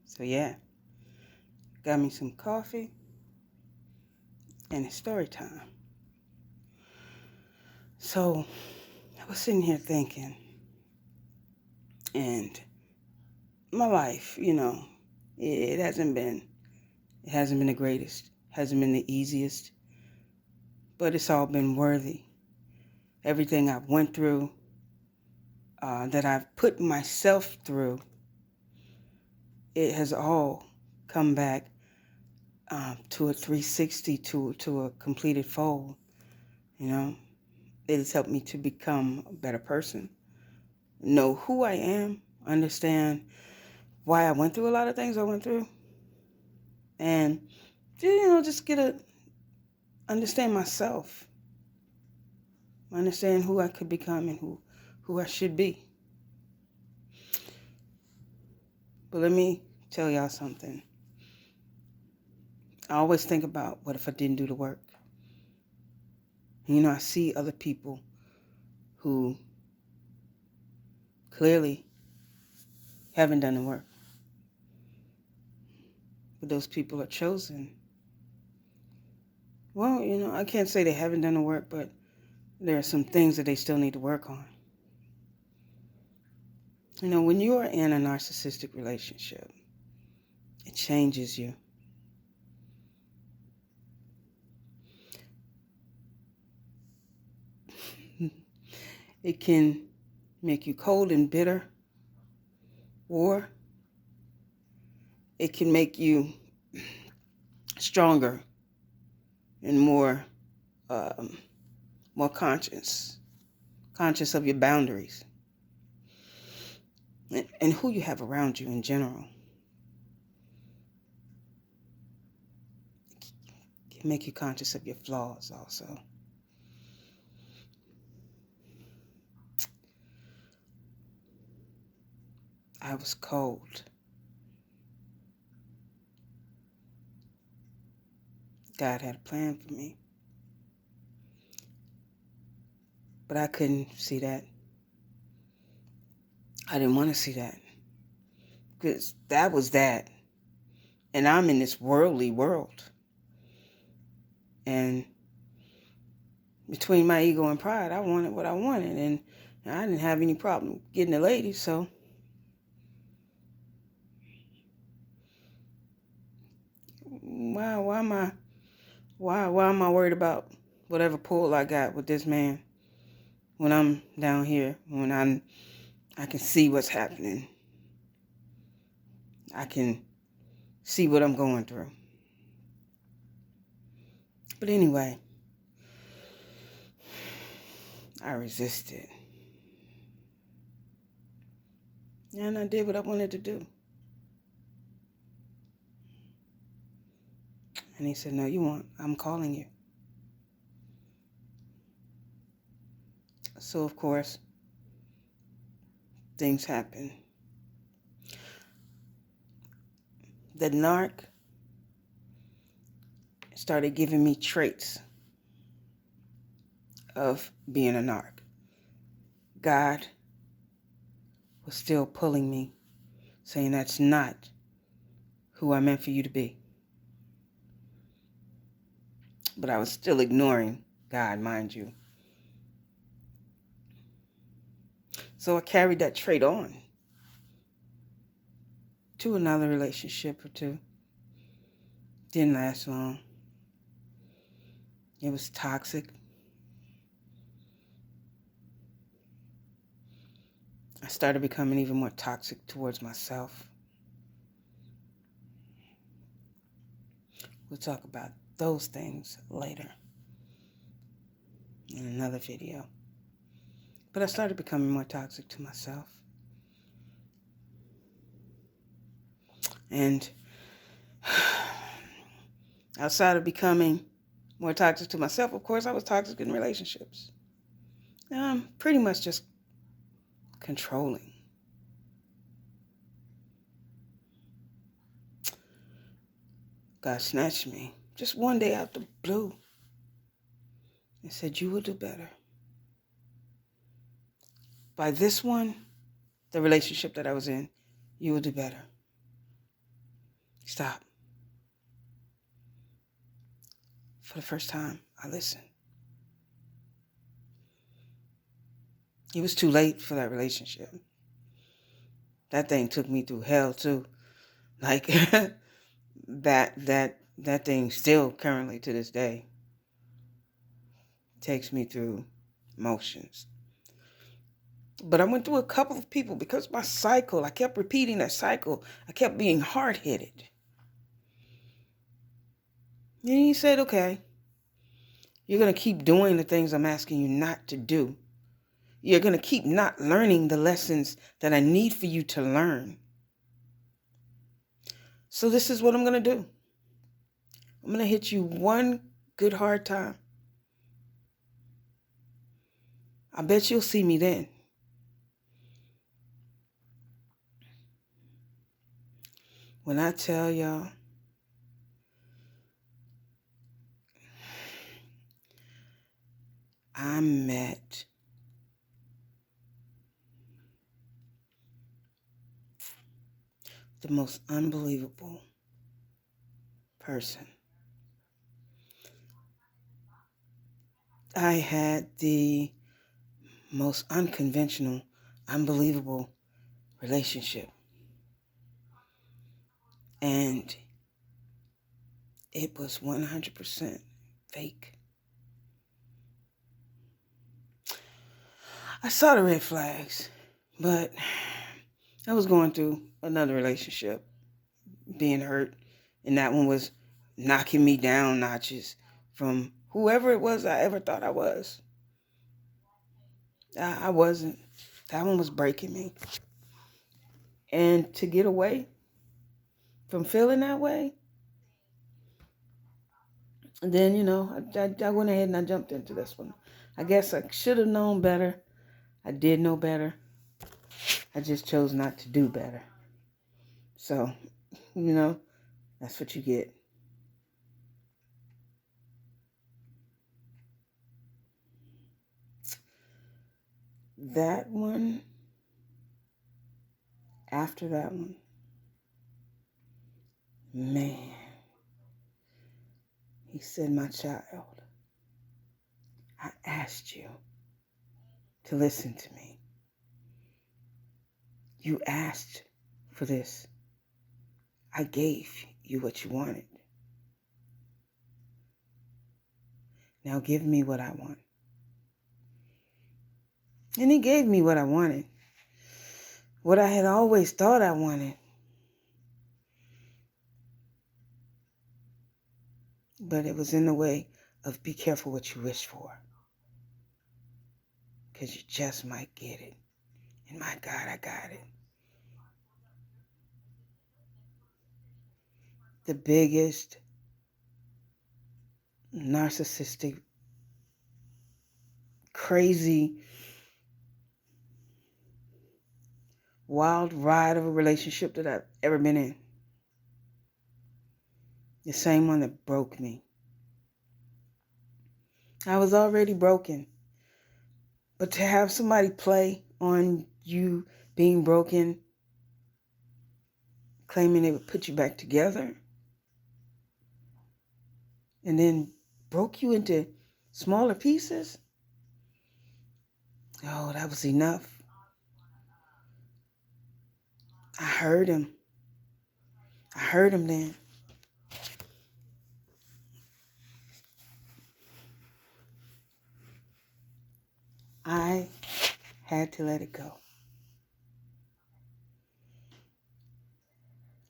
So yeah, got me some coffee and it's story time. So I was sitting here thinking, and my life, it hasn't been the greatest, hasn't been the easiest, but it's all been worthy. Everything I've went through, that I've put myself through, it has all come back to a 360, to a completed fold. It has helped me to become a better person, know who I am, understand why I went through a lot of things I went through, and just understand myself, understand who I could become and who I should be. But let me tell y'all something. I always think about, what if I didn't do the work? I see other people who clearly haven't done the work. But those people are chosen. Well, I can't say they haven't done the work, but there are some things that they still need to work on. When you are in a narcissistic relationship, it changes you. It can make you cold and bitter, or it can make you stronger and more conscious of your boundaries and who you have around you in general. It can make you conscious of your flaws also. I was cold. God had a plan for me. But I couldn't see that. I didn't want to see that. Because that was that. And I'm in this worldly world. And between my ego and pride, I wanted what I wanted. And I didn't have any problem getting a lady, so why am I worried about whatever pull I got with this man when I'm down here, when I can see what's happening. I can see what I'm going through. But anyway, I resisted. And I did what I wanted to do. And he said, no, you won't. I'm calling you. So, of course, things happen. The narc started giving me traits of being a narc. God was still pulling me, saying that's not who I meant for you to be. But I was still ignoring God, mind you. So I carried that trait on to another relationship or two. Didn't last long. It was toxic. I started becoming even more toxic towards myself. We'll talk about those things later in another video. But I started becoming more toxic to myself. And outside of becoming more toxic to myself, of course, I was toxic in relationships. Now I'm pretty much just controlling. God snatched me just one day out the blue and said, you will do better. By this one, the relationship that I was in, you will do better. Stop. For the first time, I listened. It was too late for that relationship. That thing took me through hell too. Like that thing still currently to this day takes me through emotions. But I went through a couple of people because my cycle, I kept repeating that cycle. I kept being hard-headed. And he said, okay, you're going to keep doing the things I'm asking you not to do. You're going to keep not learning the lessons that I need for you to learn. So this is what I'm going to do. I'm going to hit you one good hard time. I bet you'll see me then. When I tell y'all, I met the most unbelievable person. I had the most unconventional, unbelievable relationship. And it was 100% fake. I saw the red flags, but I was going through another relationship, being hurt, and that one was knocking me down notches from whoever it was I ever thought I was. I wasn't. That one was breaking me. And to get away from feeling that way, and then, I went ahead and I jumped into this one. I guess I should have known better. I did know better. I just chose not to do better. So, that's what you get. That one, after that one, man, he said, my child, I asked you to listen to me. You asked for this. I gave you what you wanted. Now give me what I want. And he gave me what I wanted. What I had always thought I wanted. But it was in the way of be careful what you wish for. Because you just might get it. And my God, I got it. The biggest narcissistic, crazy, wild ride of a relationship that I've ever been in. The same one that broke me. I was already broken. But to have somebody play on you being broken, claiming they would put you back together, and then broke you into smaller pieces, oh, that was enough. I heard him. I heard him then. I had to let it go.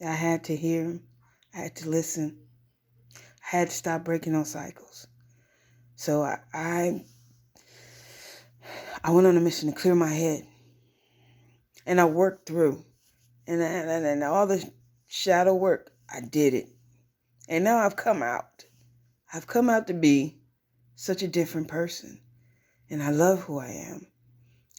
I had to hear him. I had to listen. I had to stop breaking those cycles. So I went on a mission to clear my head. And I worked through. And all the shadow work, I did it. And now I've come out. I've come out to be such a different person. And I love who I am.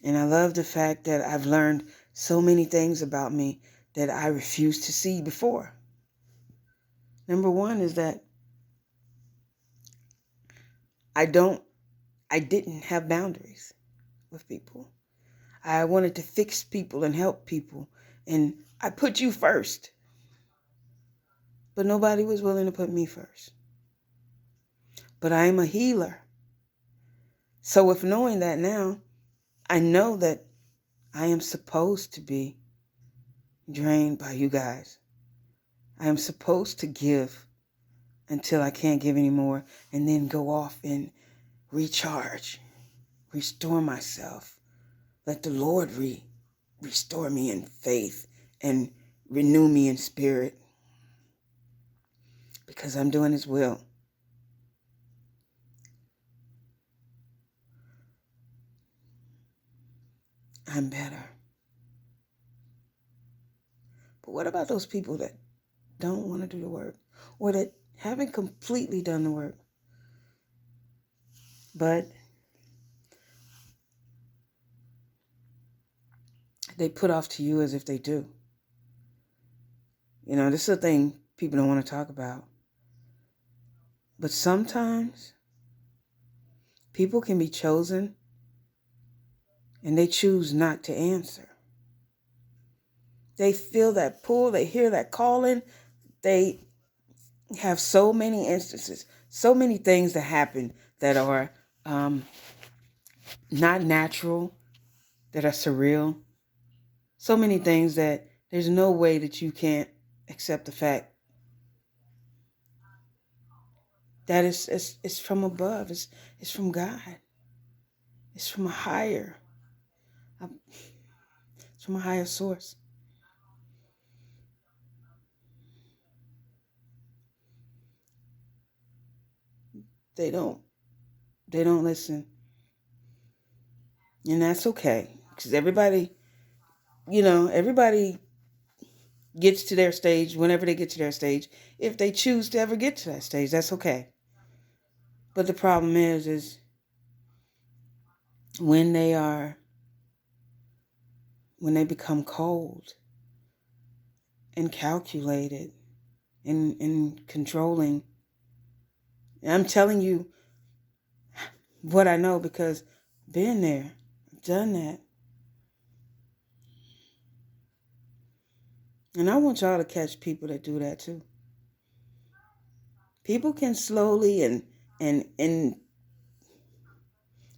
And I love the fact that I've learned so many things about me that I refused to see before. Number one is that I didn't have boundaries with people. I wanted to fix people and help people. And I put you first. but nobody was willing to put me first. But I am a healer. So with knowing that now, I know that I am supposed to be drained by you guys. I am supposed to give until I can't give anymore and then go off and recharge, restore myself. Let the Lord restore me in faith and renew me in spirit, because I'm doing His will. I'm better. But what about those people that don't want to do the work, or that haven't completely done the work, but they put off to you as if they do? You know, this is a thing people don't want to talk about. But sometimes people can be chosen and they choose not to answer. They feel that pull, they hear that calling. They have so many instances, so many things that happen that are not natural, that are surreal. So many things that there's no way that you can't accept the fact that it's from above. It's from God. It's from it's from a higher source. They don't listen. And that's okay. Because everybody gets to their stage whenever they get to their stage. If they choose to ever get to that stage, that's okay. But the problem is when they become cold and calculated and controlling. And I'm telling you what I know because I've been there, I've done that. And I want y'all to catch people that do that too. People can slowly and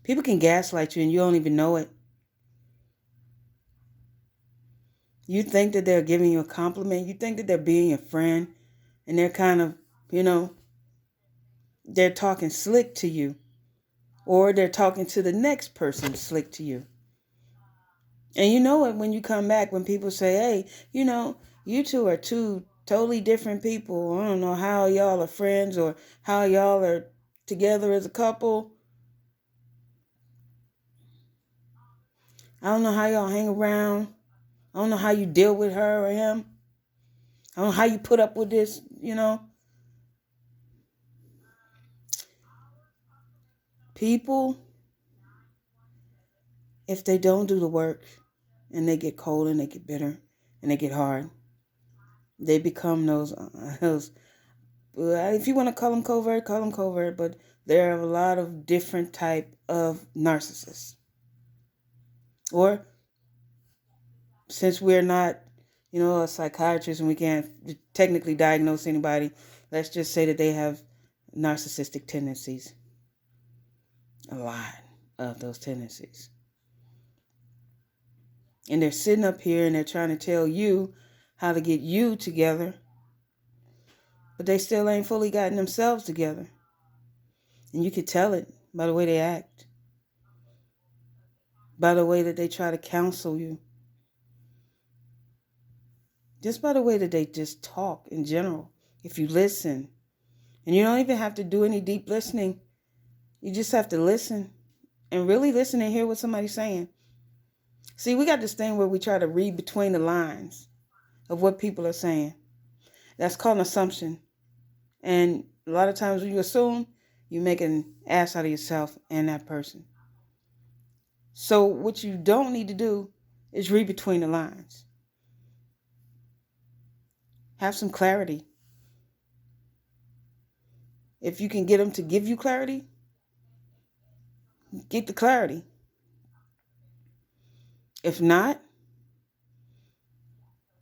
people can gaslight you and you don't even know it. You think that they're giving you a compliment. You think that they're being your friend. And they're kind of, they're talking slick to you. Or they're talking to the next person slick to you. And you know it when you come back, when people say, hey, you two are two totally different people. I don't know how y'all are friends or how y'all are together as a couple. I don't know how y'all hang around. I don't know how you deal with her or him. I don't know how you put up with this, People, if they don't do the work and they get cold and they get bitter and they get hard, they become those if you want to call them covert, but there are a lot of different type of narcissists. Or since we're not, a psychiatrist and we can't technically diagnose anybody, let's just say that they have narcissistic tendencies. A lot of those tendencies. And they're sitting up here and they're trying to tell you how to get you together, but they still ain't fully gotten themselves together. And you can tell it by the way they act, by the way that they try to counsel you, just by the way that they just talk in general. If you listen, and you don't even have to do any deep listening, you just have to listen and really listen and hear what somebody's saying. See, we got this thing where we try to read between the lines of what people are saying. That's called an assumption. And a lot of times when you assume, you make an ass out of yourself and that person. So what you don't need to do is read between the lines. Have some clarity. If you can get them to give you clarity, get the clarity. If not,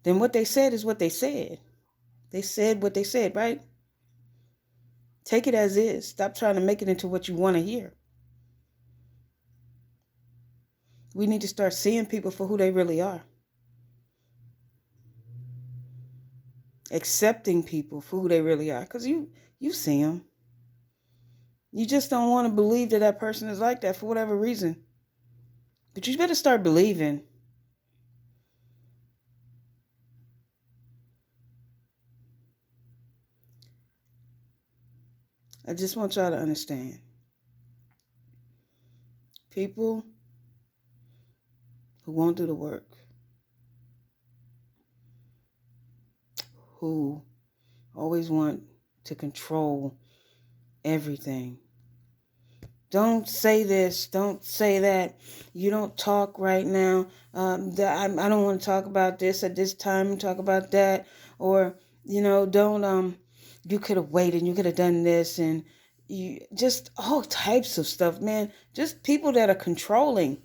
then what they said is what they said. They said what they said, right? Take it as is. Stop trying to make it into what you want to hear. We need to start seeing people for who they really are. Accepting people for who they really are. Because you see them. You just don't want to believe that that person is like that for whatever reason. But you better start believing. I just want y'all to understand. People who won't do the work, who always want to control everything. Don't say this. Don't say that. You don't talk right now. I don't want to talk about this at this time. Talk about that. Or, don't, you could have waited. You could have done this. And you just all types of stuff, man. Just people that are controlling.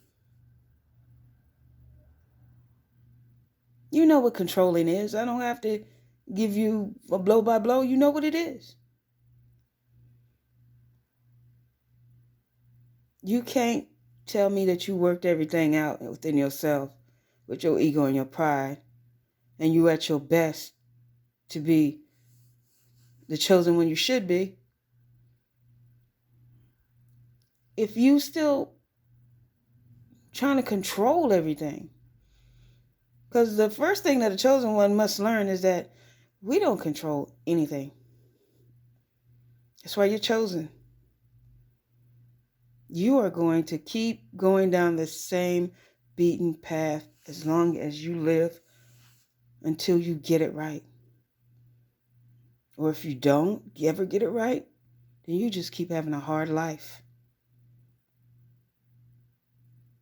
You know what controlling is. I don't have to give you a blow by blow. You know what it is. You can't tell me that you worked everything out within yourself with your ego and your pride, and you at your best to be the chosen one you should be. If you still trying to control everything, because the first thing that a chosen one must learn is that we don't control anything. That's why you're chosen. You are going to keep going down the same beaten path as long as you live until you get it right. Or if you don't ever get it right, then you just keep having a hard life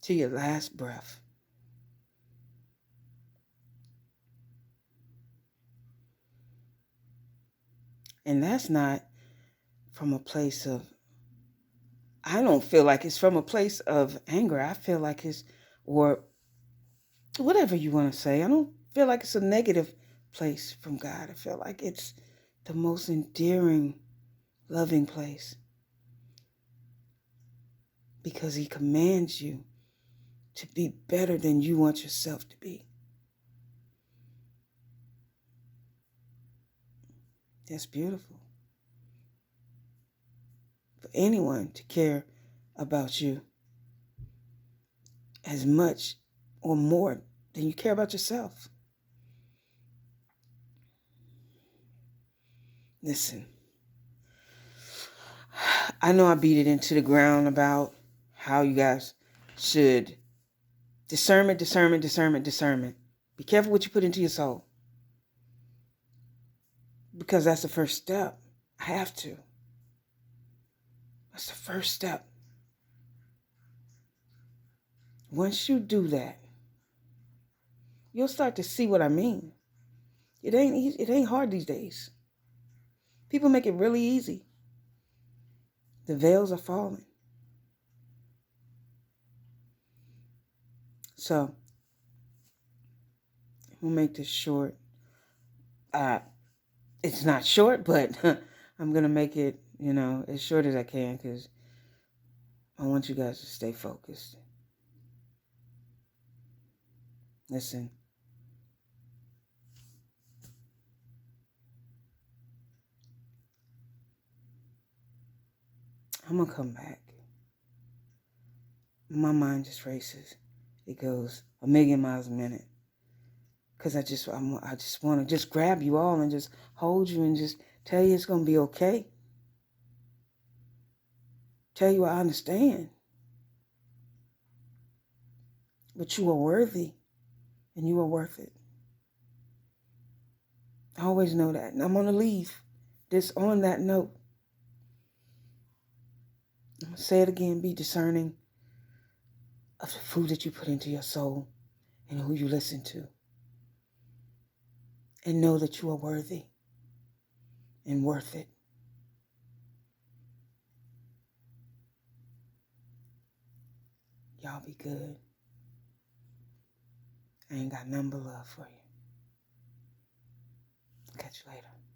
to your last breath. And that's not from a place of, I don't feel like it's from a place of anger. I feel like it's, or whatever you want to say. I don't feel like it's a negative place from God. I feel like it's the most endearing, loving place. Because he commands you to be better than you want yourself to be. That's beautiful. For anyone to care about you as much or more than you care about yourself. Listen, I know I beat it into the ground about how you guys should discernment. Be careful what you put into your soul. Because that's the first step. I have to. That's the first step. Once you do that, you'll start to see what I mean. It ain't hard these days. People make it really easy. The veils are falling. So, we'll make this short. It's not short, but I'm going to make it, as short as I can because I want you guys to stay focused. Listen. I'm going to come back. My mind just races. It goes 1,000,000 miles a minute. Because I just want to just grab you all and just hold you and just tell you it's going to be okay. Tell you I understand. But you are worthy and you are worth it. I always know that. And I'm going to leave this on that note. I'm going to say it again. Be discerning of the food that you put into your soul and who you listen to. And know that you are worthy and worth it. Y'all be good. I ain't got nothing but love for you. Okay. Catch you later.